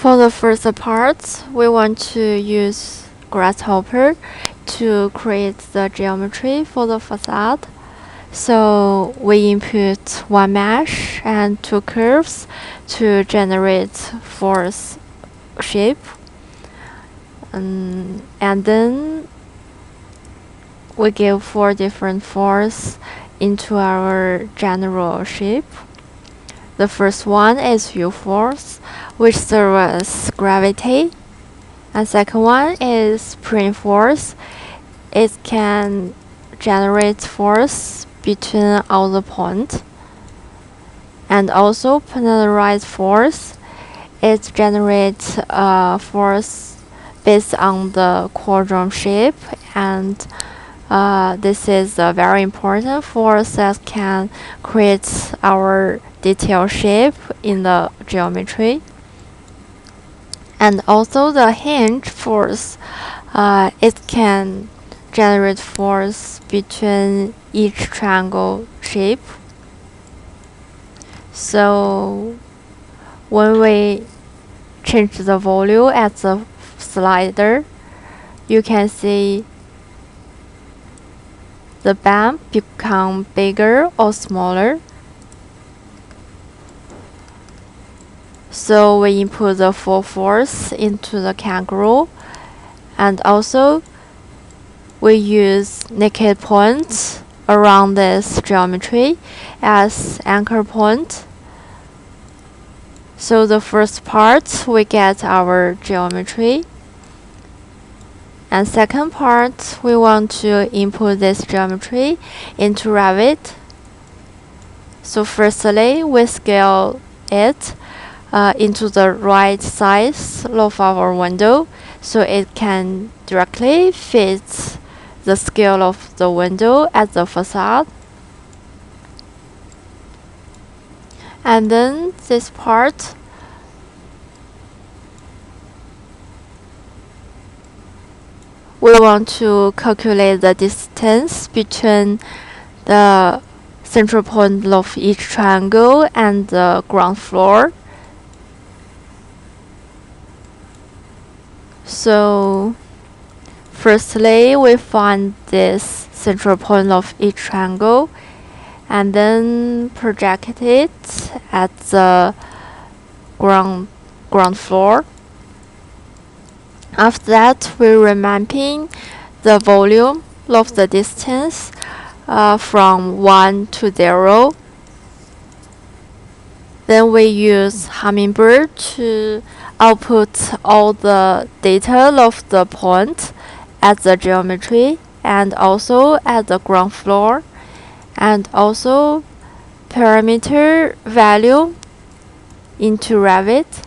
For the first part, we want to use grasshopper to create the geometry for the facade. So we input one mesh and two curves to generate force shape. And then we give 4 different force into our general shape. The first one is U force, which serves as gravity. And second one is spring force. It can generate force between all the points. And also polarized force. It generates force based on the quadrant shape, and this is a very important force that can create our detail shape in the geometry. And also the hinge force, it can generate force between each triangle shape. So when we change the volume at the slider, you can see the band become bigger or smaller. So we input the full force into the kangaroo, and also we use naked points around this geometry as anchor point. So the first part, we get our geometry. And second part, we want to input this geometry into Revit. So firstly, we scale it into the right size of our window, so it can directly fit the scale of the window at the facade. And then this part, we want to calculate the distance between the central point of each triangle and the ground floor. So firstly, we find this central point of each triangle and then project it at the ground floor. After that, we remapping the volume of the distance from 1 to 0. Then we use Hummingbird to output all the data of the point at the geometry and also at the ground floor, and also parameter value into Revit.